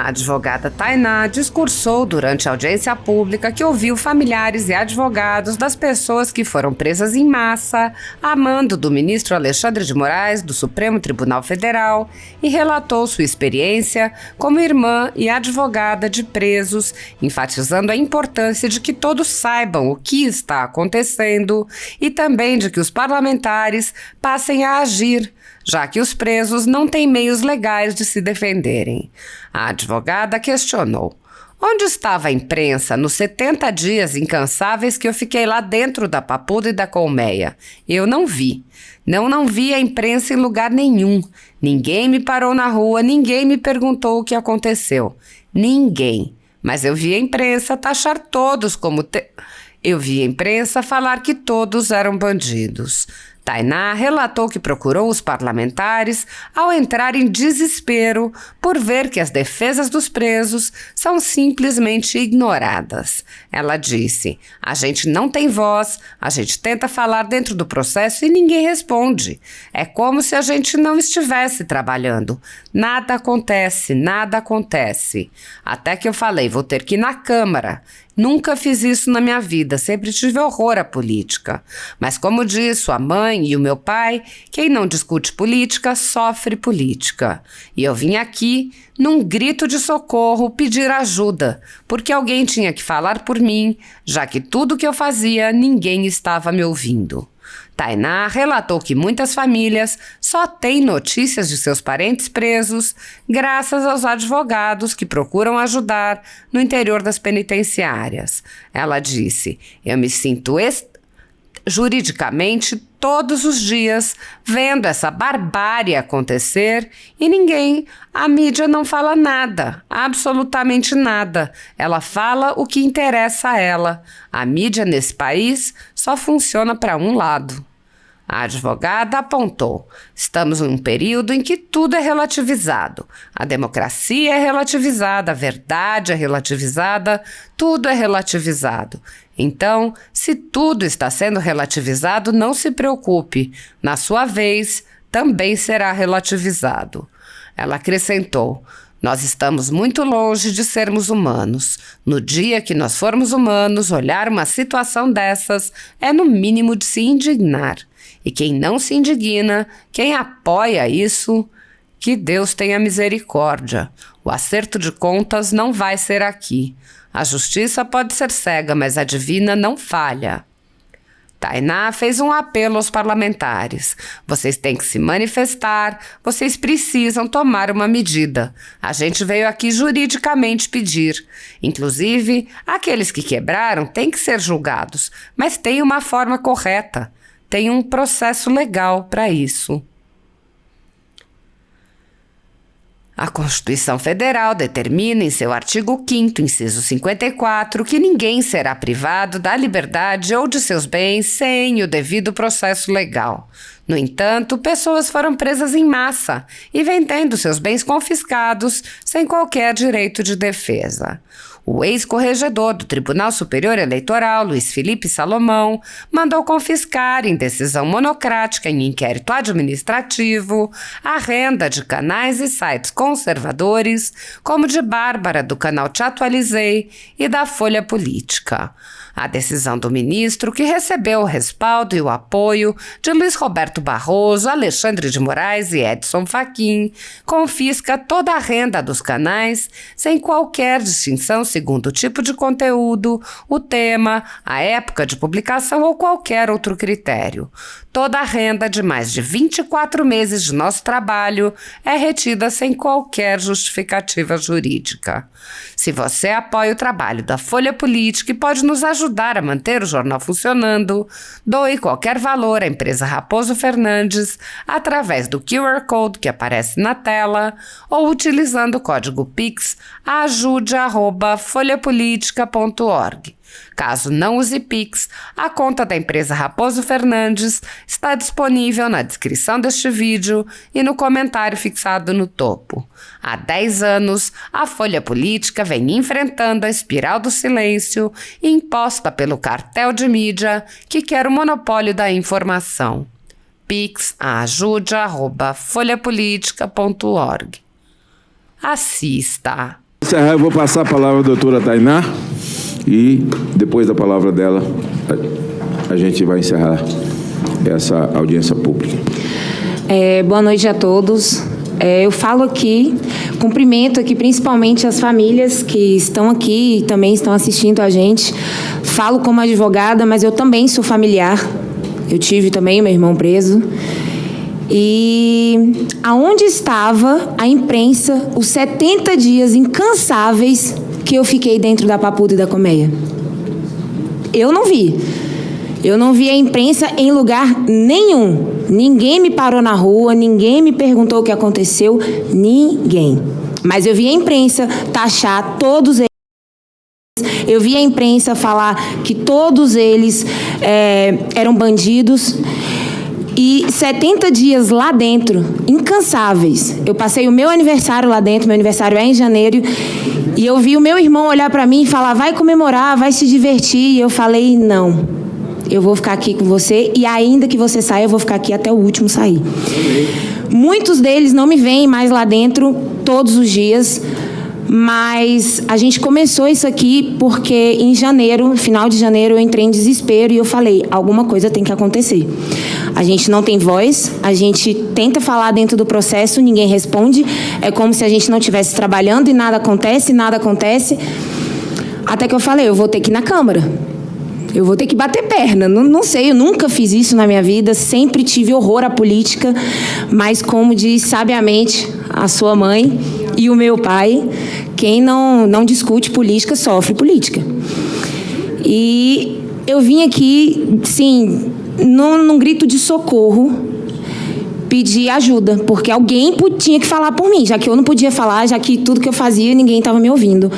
A advogada Tainá discursou durante a audiência pública que ouviu familiares e advogados das pessoas que foram presas em massa, a mando do ministro Alexandre de Moraes, do Supremo Tribunal Federal, e relatou sua experiência como irmã e advogada de presos, enfatizando a importância de que todos saibam o que está acontecendo e também de que os parlamentares passem a agir, já que os presos não têm meios legais de se defenderem. A advogada questionou: onde estava a imprensa nos 70 dias incansáveis que eu fiquei lá dentro da Papuda e da Colmeia? Eu não vi. Não vi a imprensa em lugar nenhum. Ninguém me parou na rua, ninguém me perguntou o que aconteceu. Ninguém. Mas eu vi a imprensa taxar todos como... Eu vi a imprensa falar que todos eram bandidos. Tainá relatou que procurou os parlamentares ao entrar em desespero por ver que as defesas dos presos são simplesmente ignoradas. Ela disse: a gente não tem voz, a gente tenta falar dentro do processo e ninguém responde. É como se a gente não estivesse trabalhando. Nada acontece. Até que eu falei, vou ter que ir na Câmara. Nunca fiz isso na minha vida, sempre tive horror à política. Mas como diz sua mãe e o meu pai, quem não discute política, sofre política. E eu vim aqui, num grito de socorro, pedir ajuda, porque alguém tinha que falar por mim, já que tudo que eu fazia, ninguém estava me ouvindo. Tainá relatou que muitas famílias só têm notícias de seus parentes presos graças aos advogados que procuram ajudar no interior das penitenciárias. Ela disse: eu me sinto juridicamente todos os dias vendo essa barbárie acontecer e a mídia não fala nada, absolutamente nada. Ela fala o que interessa a ela. A mídia nesse país só funciona para um lado. A advogada apontou: estamos em um período em que tudo é relativizado. A democracia é relativizada, a verdade é relativizada, tudo é relativizado. Então, se tudo está sendo relativizado, não se preocupe. Na sua vez, também será relativizado. Ela acrescentou: nós estamos muito longe de sermos humanos. No dia que nós formos humanos, olhar uma situação dessas é no mínimo de se indignar. E quem não se indigna, quem apoia isso, que Deus tenha misericórdia. O acerto de contas não vai ser aqui. A justiça pode ser cega, mas a divina não falha. Tainá fez um apelo aos parlamentares. Vocês têm que se manifestar, vocês precisam tomar uma medida. A gente veio aqui juridicamente pedir. Inclusive, aqueles que quebraram têm que ser julgados, mas tem uma forma correta. Tem um processo legal para isso. A Constituição Federal determina em seu artigo 5º, inciso 54, que ninguém será privado da liberdade ou de seus bens sem o devido processo legal. No entanto, pessoas foram presas em massa e vêm tendo seus bens confiscados sem qualquer direito de defesa. O ex-corregedor do Tribunal Superior Eleitoral, Luiz Felipe Salomão, mandou confiscar, em decisão monocrática em inquérito administrativo, a renda de canais e sites conservadores, como de Bárbara, do canal Te Atualizei, e da Folha Política. A decisão do ministro, que recebeu o respaldo e o apoio de Luiz Roberto Barroso, Alexandre de Moraes e Edson Fachin, confisca toda a renda dos canais sem qualquer distinção segundo o tipo de conteúdo, o tema, a época de publicação ou qualquer outro critério. Toda a renda de mais de 24 meses de nosso trabalho é retida sem qualquer justificativa jurídica. Se você apoia o trabalho da Folha Política e pode nos ajudar a manter o jornal funcionando, doe qualquer valor à empresa Raposo Fernandes através do QR Code que aparece na tela ou utilizando o código PIX ajude@folhapolitica.org. Caso não use Pix, a conta da empresa Raposo Fernandes está disponível na descrição deste vídeo e no comentário fixado no topo. Há 10 anos, a Folha Política vem enfrentando a espiral do silêncio imposta pelo cartel de mídia que quer o monopólio da informação. Pix ajude@folhapolitica.org. Assista! Eu vou passar a palavra à doutora Tainá e depois da palavra dela a gente vai encerrar essa audiência pública. Boa noite a todos. Eu falo aqui, cumprimento aqui principalmente as famílias que estão aqui e também estão assistindo a gente. Falo como advogada, mas eu também sou familiar. Eu tive também meu irmão preso. E aonde estava a imprensa os 70 dias incansáveis que eu fiquei dentro da Papuda e da Colmeia? Eu não vi. Eu não vi a imprensa em lugar nenhum. Ninguém me parou na rua, ninguém me perguntou o que aconteceu, ninguém. Mas eu vi a imprensa taxar todos eles. Eu vi a imprensa falar que todos eles eram bandidos. E 70 dias lá dentro, incansáveis. Eu passei o meu aniversário lá dentro, meu aniversário é em janeiro, e eu vi o meu irmão olhar para mim e falar, vai comemorar, vai se divertir. E eu falei, não, eu vou ficar aqui com você, e ainda que você saia, eu vou ficar aqui até o último sair. Muitos deles não me veem mais lá dentro todos os dias, mas a gente começou isso aqui porque em janeiro, final de janeiro, eu entrei em desespero e eu falei, alguma coisa tem que acontecer. A gente não tem voz, a gente tenta falar dentro do processo, ninguém responde, é como se a gente não estivesse trabalhando e nada acontece, até que eu falei, eu vou ter que ir na Câmara, eu vou ter que bater perna, não sei, eu nunca fiz isso na minha vida, sempre tive horror à política, mas como diz sabiamente a sua mãe e o meu pai, quem não discute política sofre política. E eu vim aqui, sim, num grito de socorro, pedir ajuda, porque alguém tinha que falar por mim, já que eu não podia falar, já que tudo que eu fazia ninguém estava me ouvindo.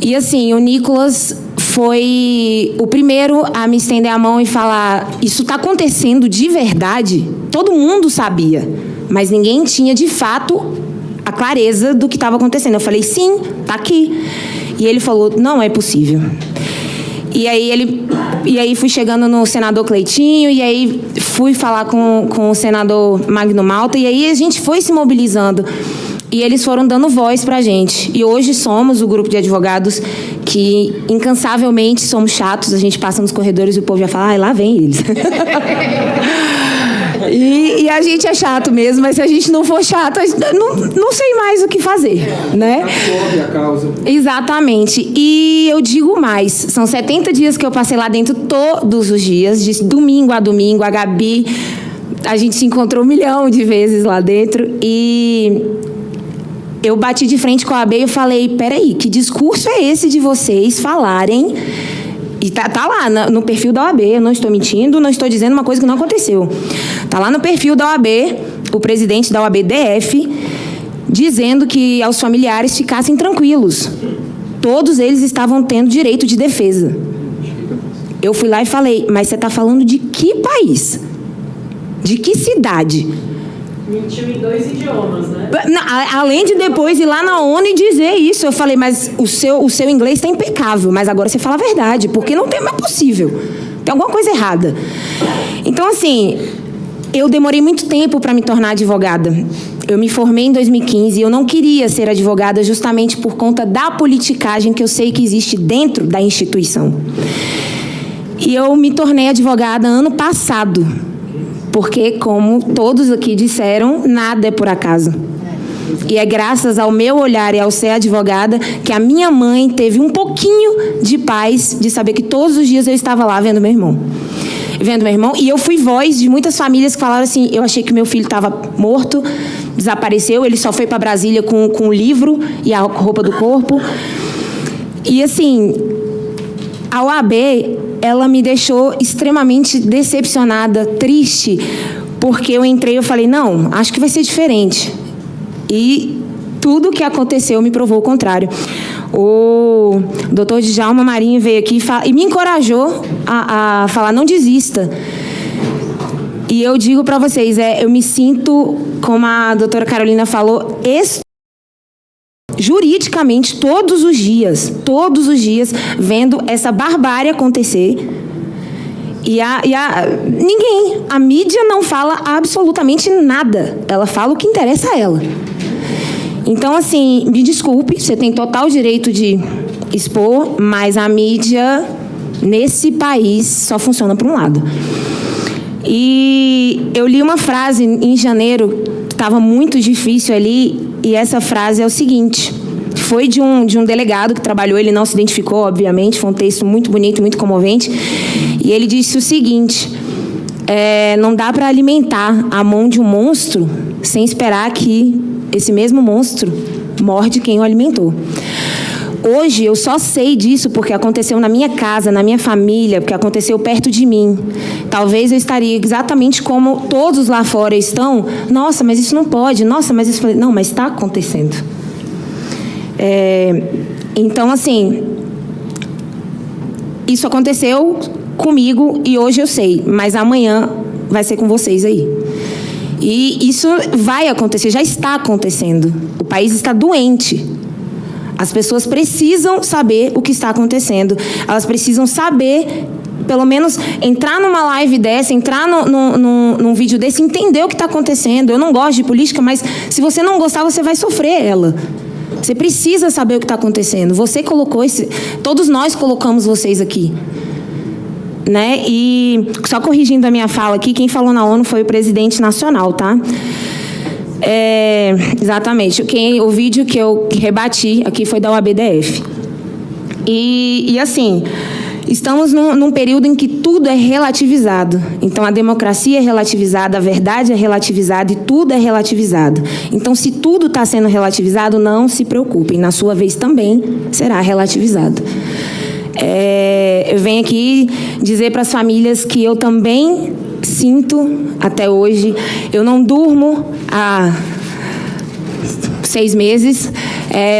E assim, o Nicolas foi o primeiro a me estender a mão e falar, isso está acontecendo de verdade? Todo mundo sabia, mas ninguém tinha de fato a clareza do que estava acontecendo. Eu falei, sim, está aqui. E ele falou, não é possível. E aí fui chegando no senador Cleitinho, e aí fui falar com o senador Magno Malta, e aí a gente foi se mobilizando. E eles foram dando voz para a gente. E hoje somos o grupo de advogados que, incansavelmente, somos chatos. A gente passa nos corredores e o povo já fala, lá vem eles. E a gente é chato mesmo, mas se a gente não for chato, não sei mais o que fazer, né? A causa. Exatamente. E eu digo mais, são 70 dias que eu passei lá dentro todos os dias, de domingo a domingo. A Gabi, a gente se encontrou 1 milhão de vezes lá dentro, e eu bati de frente com a AB e eu falei, peraí, que discurso é esse de vocês falarem? E tá lá no perfil da OAB, eu não estou mentindo, não estou dizendo uma coisa que não aconteceu. Tá lá no perfil da OAB, o presidente da OAB DF, dizendo que aos familiares ficassem tranquilos. Todos eles estavam tendo direito de defesa. Eu fui lá e falei, mas você está falando de que país? De que cidade? Mentiu em 2 idiomas, né? Além de depois ir lá na ONU e dizer isso, eu falei, mas o seu inglês está impecável, mas agora você fala a verdade, porque não é possível. Tem alguma coisa errada. Então, assim, eu demorei muito tempo para me tornar advogada. Eu me formei em 2015 e eu não queria ser advogada justamente por conta da politicagem que eu sei que existe dentro da instituição. E eu me tornei advogada ano passado. Porque, como todos aqui disseram, nada é por acaso. E é graças ao meu olhar e ao ser advogada que a minha mãe teve um pouquinho de paz de saber que todos os dias eu estava lá vendo meu irmão. E eu fui voz de muitas famílias que falaram assim, eu achei que meu filho estava morto, desapareceu, ele só foi para Brasília com o livro e a roupa do corpo. E assim, a OAB, ela me deixou extremamente decepcionada, triste, porque eu entrei e eu falei, não, acho que vai ser diferente. E tudo o que aconteceu me provou o contrário. O doutor Djalma Marinho veio aqui e me encorajou a falar, não desista. E eu digo para vocês, eu me sinto, como a doutora Carolina falou, juridicamente, todos os dias, vendo essa barbárie acontecer. E a mídia não fala absolutamente nada. Ela fala o que interessa a ela. Então, assim, me desculpe, você tem total direito de expor, mas a mídia, nesse país, só funciona para um lado. E eu li uma frase em janeiro, estava muito difícil ali, e essa frase é o seguinte: foi de um delegado que trabalhou, ele não se identificou, obviamente, foi um texto muito bonito, muito comovente, e ele disse o seguinte: não dá para alimentar a mão de um monstro sem esperar que esse mesmo monstro morde quem o alimentou. Hoje eu só sei disso porque aconteceu na minha casa, na minha família, porque aconteceu perto de mim. Talvez eu estaria exatamente como todos lá fora estão. Nossa, mas isso não pode. Nossa, mas isso... Não, mas está acontecendo. Então, assim, isso aconteceu comigo e hoje eu sei, mas amanhã vai ser com vocês aí. E isso vai acontecer, já está acontecendo. O país está doente. As pessoas precisam saber o que está acontecendo. Elas precisam saber, pelo menos, entrar numa live dessa, entrar num vídeo desse, entender o que está acontecendo. Eu não gosto de política, mas se você não gostar, você vai sofrer ela. Você precisa saber o que está acontecendo. Você colocou todos nós colocamos vocês aqui. Né? E, só corrigindo a minha fala aqui, quem falou na ONU foi o presidente nacional, tá? Exatamente. O vídeo que eu rebati aqui foi da OABDF. E assim, estamos num período em que tudo é relativizado. Então, a democracia é relativizada, a verdade é relativizada e tudo é relativizado. Então, se tudo está sendo relativizado, não se preocupem. Na sua vez também será relativizado. Eu venho aqui dizer para as famílias que eu também sinto até hoje. Eu não durmo há 6 meses,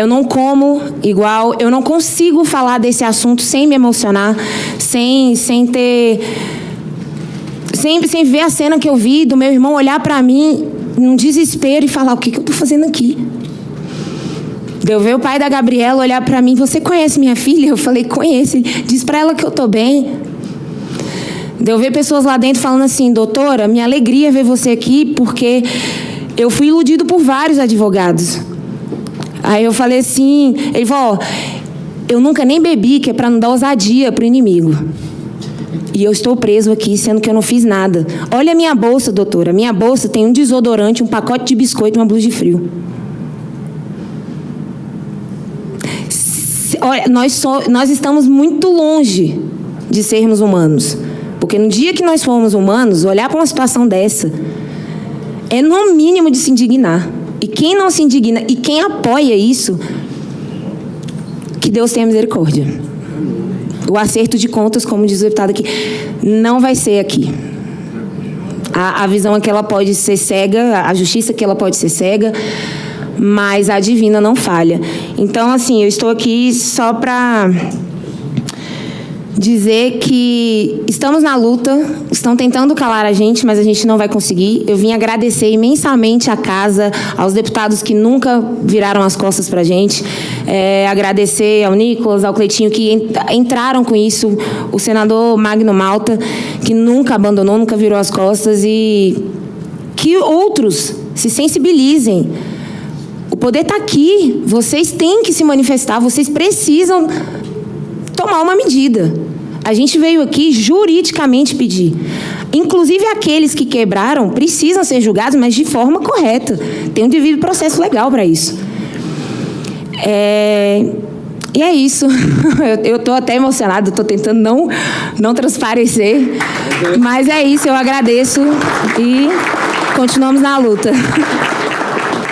eu não como igual, eu não consigo falar desse assunto sem me emocionar, sem ver a cena que eu vi do meu irmão olhar para mim num desespero e falar: o que eu estou fazendo aqui? Eu ver o pai da Gabriela olhar para mim: você conhece minha filha? Eu falei: conheço. Ele diz para ela que eu estou bem. Eu ver pessoas lá dentro falando assim: doutora, minha alegria é ver você aqui porque eu fui iludido por vários advogados. Aí eu falei assim, ele falou: eu nunca nem bebi, que é para não dar ousadia para o inimigo. E eu estou preso aqui, sendo que eu não fiz nada. Olha a minha bolsa, doutora. Minha bolsa tem um desodorante, um pacote de biscoito e uma blusa de frio. Olha, nós estamos muito longe de sermos humanos. Porque no dia que nós formos humanos, olhar para uma situação dessa é no mínimo de se indignar. E quem não se indigna e quem apoia isso, que Deus tenha misericórdia. O acerto de contas, como diz o deputado aqui, não vai ser aqui. A visão é que ela pode ser cega, a justiça é que ela pode ser cega, mas a divina não falha. Então, assim, eu estou aqui só para dizer que estamos na luta, estão tentando calar a gente, mas a gente não vai conseguir. Eu vim agradecer imensamente à casa, aos deputados que nunca viraram as costas para a gente, agradecer ao Nicolas, ao Cleitinho, que entraram com isso, o senador Magno Malta, que nunca abandonou, nunca virou as costas, e que outros se sensibilizem. O poder está aqui, vocês têm que se manifestar, vocês precisam tomar uma medida. A gente veio aqui juridicamente pedir. Inclusive, aqueles que quebraram precisam ser julgados, mas de forma correta. Tem um devido processo legal para isso. E é isso. Eu estou até emocionada, estou tentando não transparecer. Mas é isso, eu agradeço e continuamos na luta.